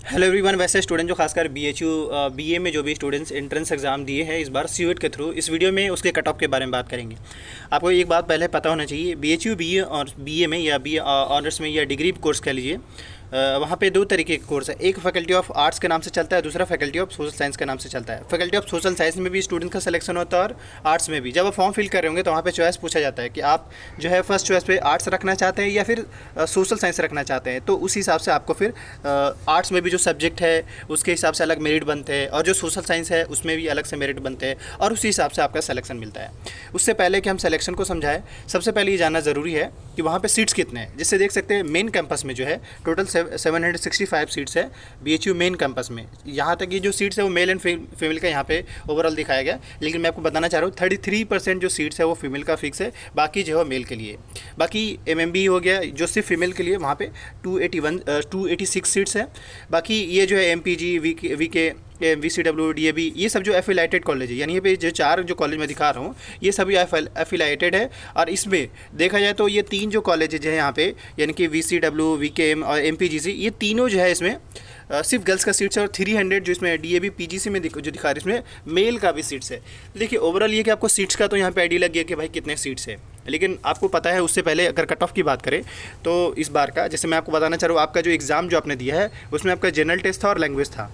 Hello everyone. वैसे student जो खासकर बीए में जो भी स्टूडेंट्स एंट्रेंस एग्जाम दिए हैं इस बार सीयूईटी के थ्रू, इस वीडियो में उसके कट ऑफ के बारे में बात करेंगे। आपको एक बात पहले पता होना चाहिए, बीए और बीए में या बी ऑनर्स में या डिग्री कोर्स कह लीजिए, वहाँ पे दो तरीके के कोर्स है। एक फैकल्टी ऑफ आर्ट्स के नाम से चलता है, दूसरा फैकल्टी ऑफ सोशल साइंस के नाम से चलता है। फैकल्टी ऑफ सोशल साइंस में भी स्टूडेंट का सिलेक्शन होता है और आर्ट्स में भी। जब आप फॉर्म फिल कर रहे होंगे तो वहाँ पे चॉइस पूछा जाता है कि आप जो है फर्स्ट चॉइस पे आर्ट्स रखना चाहते हैं या फिर सोशल साइंस रखना चाहते हैं। तो उस हिसाब से आपको फिर आर्ट्स में भी जो सब्जेक्ट है उसके हिसाब से अलग मेरिट बनते हैं और जो सोशल साइंस है उसमें भी अलग से मेरिट बनते हैं और उसी हिसाब से आपका सिलेक्शन मिलता है। उससे पहले कि हम सिलेक्शन को समझाएं, सबसे पहले ये जानना ज़रूरी है कि वहाँ पे सीट्स कितने हैं। जिससे देख सकते हैं मेन कैंपस में जो है टोटल 765 सीट्स है बीएचयू मेन कैंपस में। यहाँ तक ये जो सीट्स है वो मेल एंड फीमेल का यहाँ पे ओवरऑल दिखाया गया, लेकिन मैं आपको बताना चाह रहा हूँ 33% जो सीट्स है वो फीमेल का फिक्स है, बाकी जो है मेल के लिए। बाकी एमएमबी हो गया जो सिर्फ फीमेल के लिए, वहाँ पे 286 सीट्स है। बाकी ये जो है एमपीजी वीके VCW DAB ये सब जो एफिलाइटेड कॉलेज है, यानी ये पे जो चार जो कॉलेज मैं दिखा रहा हूँ ये सभी एफिलाइटेड है। और इसमें देखा जाए तो ये तीन जो कॉलेज है यहाँ पे, यानी कि VCW VKM और MPGC, ये तीनों जो है इसमें सिर्फ गर्ल्स का सीट्स है। और 300 जो इसमें DAB PGC में जो दिखा रहे हैं इसमें मेल का भी सीट्स है। देखिए ओवरऑल ये कि आपको सीट्स का तो यहाँ पे आइडिया लग गया कि भाई कितने सीट्स है, लेकिन आपको पता है उससे पहले अगर कट ऑफ की बात करें तो इस बार का, जैसे मैं आपको बताना चाह रहा हूँ, आपका जो एग्ज़ाम जो आपने दिया है उसमें आपका जनरल टेस्ट था और लैंग्वेज था।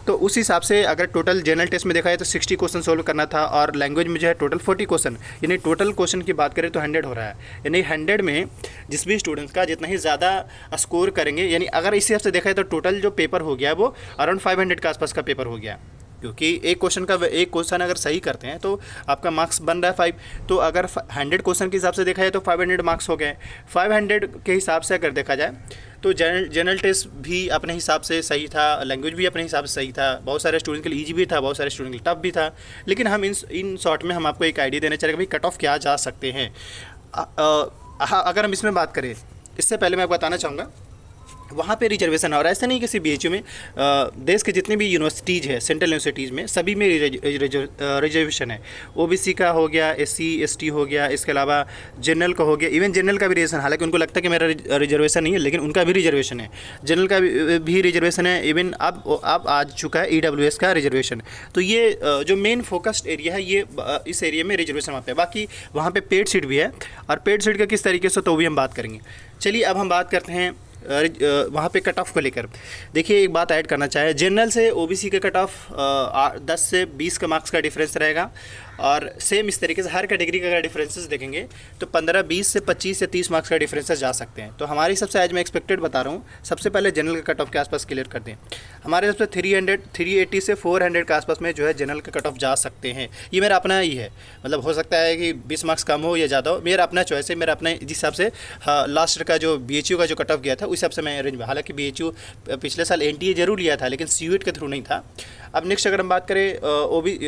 तो उस हिसाब से अगर टोटल जनरल टेस्ट में देखा जाए तो 60 क्वेश्चन सोल्व करना था और लैंग्वेज में जो है टोटल 40 क्वेश्चन, यानी टोटल क्वेश्चन की बात करें तो 100 हो रहा है। यानी 100 में जिस भी स्टूडेंट्स का जितना ही ज़्यादा स्कोर करेंगे, यानी अगर इस हिसाब से देखा जाए तो टोटल जो पेपर हो गया वो अराउंड 500 के आसपास का पेपर हो गया। क्योंकि एक क्वेश्चन अगर सही करते हैं तो आपका मार्क्स बन रहा है 5, तो अगर 100 क्वेश्चन के हिसाब से देखा जाए तो 500 मार्क्स हो गए। 500 के हिसाब से अगर देखा जाए तो जनरल टेस्ट भी अपने हिसाब से सही था, लैंग्वेज भी अपने हिसाब से सही था, बहुत सारे स्टूडेंट के लिए ईजी भी था, बहुत सारे स्टूडेंट के लिए टफ भी था। लेकिन हम इन शॉर्ट में हम आपको एक आइडिया देना चाहेंगे भाई कट ऑफ क्या जा सकते हैं। अगर हम इसमें बात करें, इससे पहले मैं आपको बताना चाहूँगा वहाँ पे रिजर्वेशन है। और ऐसा नहीं कि सिर्फ बीएचयू में, देश के जितने भी यूनिवर्सिटीज़ है, सेंट्रल यूनिवर्सिटीज़ में सभी में रिजर्वेशन है। ओबीसी का हो गया, एससी एसटी हो गया, इसके अलावा जनरल का हो गया। इवन जनरल का भी रिजर्वेशन, हालांकि उनको लगता है कि मेरा रिजर्वेशन नहीं है, लेकिन उनका भी रिजर्वेशन है। जनरल का भी रिजर्वेशन है। इवन अब आ चुका है ईडब्ल्यूएस का रिजर्वेशन। तो ये जो मेन फोकस्ड एरिया है ये इस एरिया में रिजर्वेशन वहाँ पे। बाकी वहाँ पे पेड सीट भी है, और पेड सीट का किस तरीके से तो भी हम बात करेंगे। चलिए अब हम बात करते हैं वहाँ पे कट ऑफ को लेकर। देखिए एक बात ऐड करना चाहे, जनरल से ओबीसी का कट ऑफ 10 से 20 का मार्क्स का डिफरेंस रहेगा। और सेम इस तरीके से हर कैटेगरी का अगर डिफरेंसेस देखेंगे तो 15, 20 से 25 या 30 मार्क्स का डिफरेंसेस जा सकते हैं। तो हमारी सबसे आज मैं एक्सपेक्टेड बता रहा हूँ, सबसे पहले जनरल का कट ऑफ के आसपास क्लियर कर दें। हमारे सबसे 380 से 400 के आसपास में जो है जनरल का कट ऑफ जा सकते हैं। ये मेरा अपना ही है, मतलब हो सकता है कि 20 मार्क्स कम हो या ज़्यादा हो, मेरा अपना चॉइस है, मेरा अपना जिस हिसाब से लास्ट का जो बीएचयू का जो कट ऑफ गया था उस हिसाब से मैं अरेंज। हालांकि बीएचयू पिछले साल एनटीए जरूर लिया था, लेकिन सीयूईटी के थ्रू नहीं था। अब नेक्स्ट अगर हम बात करें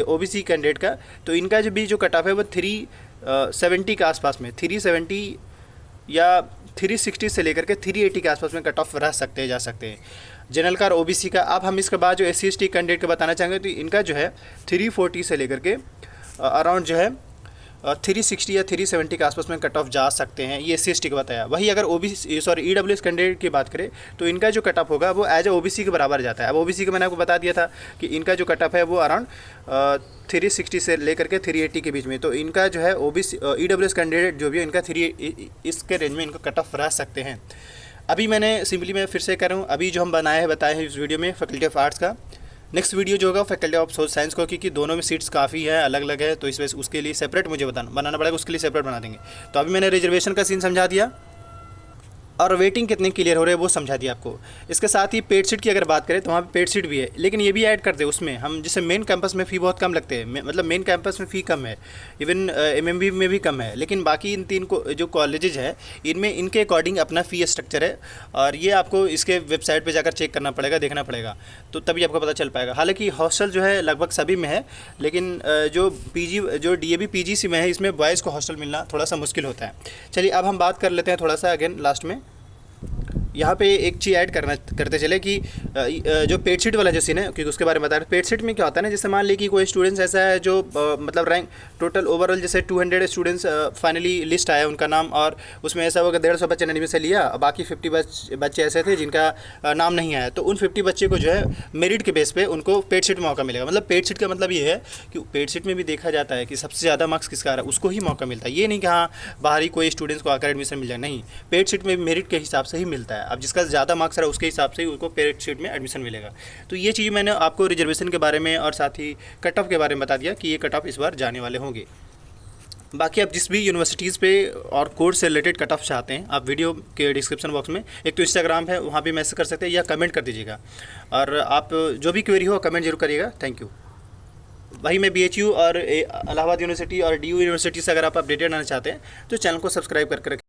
ओबीसी कैंडिडेट का, तो इनका जो भी जो कट ऑफ है वो 370 के आसपास में, 370 या 360 से लेकर के 380 के आसपास में कट ऑफ रह सकते हैं, जा सकते हैं जनरल का और ओबीसी का। अब हम इसके बाद जो एससी एसटी कैंडिडेट का बताना चाहेंगे तो इनका जो है 340 से लेकर के अराउंड जो है 360 या 370 के आसपास में कट ऑफ जा सकते हैं, ये SC/ST का बताया। वही अगर ईडब्ल्यूएस कैंडिडेट की बात करें तो इनका जो कट ऑफ होगा वो एज ए ओबीसी के बराबर जाता है। अब ओबीसी का मैंने आपको बता दिया था कि इनका जो कट ऑफ है वो अराउंड 360 से लेकर के 380 के बीच में। तो इनका जो है ओबीसी ईडब्ल्यूएस कैंडिडेट जो भी है इनका 3 इसके रेंज में इनका कट ऑफ रह सकते हैं। अभी मैं फिर से कह रहा हूँ, अभी जो हम बताए हैं इस वीडियो में फैकल्टी ऑफ आर्ट्स का। नेक्स्ट वीडियो जो होगा फैकल्टी ऑफ सोशल साइंस को, क्योंकि दोनों में सीट्स काफ़ी है, अलग अलग है, तो इस वजह से उसके लिए सेपरेट मुझे बनाना पड़ेगा, उसके लिए सेपरेट बना देंगे। तो अभी मैंने रिजर्वेशन का सीन समझा दिया और वेटिंग कितने क्लियर हो रहे हैं वो समझा दिया आपको। इसके साथ ही पेड सीट की अगर बात करें तो वहाँ पे पेड सीट भी है, लेकिन ये भी ऐड कर दे उसमें हम, जैसे मेन कैंपस में फ़ी बहुत कम लगते हैं, मतलब मेन कैंपस में फ़ी कम है, इवन एमएमबी में भी कम है, लेकिन बाकी इन तीन को जो कॉलेजेज हैं इनमें इनके अकॉर्डिंग अपना फ़ी स्ट्रक्चर है। और ये आपको इसके वेबसाइट पर जाकर चेक करना पड़ेगा, देखना पड़ेगा, तो तभी आपको पता चल पाएगा। हालाँकि हॉस्टल जो है लगभग सभी में है, लेकिन जो DAB PGC में है इसमें बॉयज़ को हॉस्टल मिलना थोड़ा सा मुश्किल होता है। चलिए अब हम बात कर लेते हैं थोड़ा सा अगेन लास्ट में यहाँ पे एक चीज़ ऐड करते चले कि जो पेड सीट वाला जो सीन है, क्योंकि उसके बारे में बता रहे। पेड सीट में क्या होता है ना, जैसे मान ली कि कोई स्टूडेंट्स ऐसा है जो मतलब रैंक टोटल ओवरऑल जैसे 200 स्टूडेंट्स फाइनली लिस्ट आया उनका नाम, और उसमें ऐसा होगा 150 बच्चे ने एडमिशन लिया, बाकी 50 बच्चे ऐसे थे जिनका नाम नहीं आया, तो उन 50 बच्चे को जो है मेरिट के बेस पे उनको पेड सीट में मौका मिलेगा। मतलब पेड सीट का मतलब ये है कि पेड सीट में भी देखा जाता है कि सबसे ज़्यादा मार्क्स किसका आ रहा है उसको ही मौका मिलता है। ये नहीं कि हाँ बाहरी कोई स्टूडेंट्स को आकर एडमिशन मिल जाए, नहीं, पेड सीट में मेरिट के हिसाब से ही मिलता है। अब जिसका ज़्यादा मार्क्स रहा है उसके हिसाब से ही उसको पेड सीट में एडमिशन मिलेगा। तो ये चीज़ मैंने आपको रिजर्वेशन के बारे में और साथ ही कट ऑफ के बारे में बता दिया कि ये कट ऑफ इस बार जाने वाले होंगे। बाकी आप जिस भी यूनिवर्सिटीज़ पे और कोर्स से रिलेटेड कट ऑफ चाहते हैं, आप वीडियो के डिस्क्रिप्शन बॉक्स में एक तो इंस्टाग्राम है, वहाँ भी मैसेज कर सकते हैं या कमेंट कर दीजिएगा, और आप जो भी क्वेरी हो कमेंट जरूर करिएगा। थैंक यू भाई। मैं BHU और इलाहाबाद यूनिवर्सिटी और DU यूनिवर्सिटी से अगर आप अपडेटेड रहना चाहते हैं तो चैनल को सब्सक्राइब करके रखें।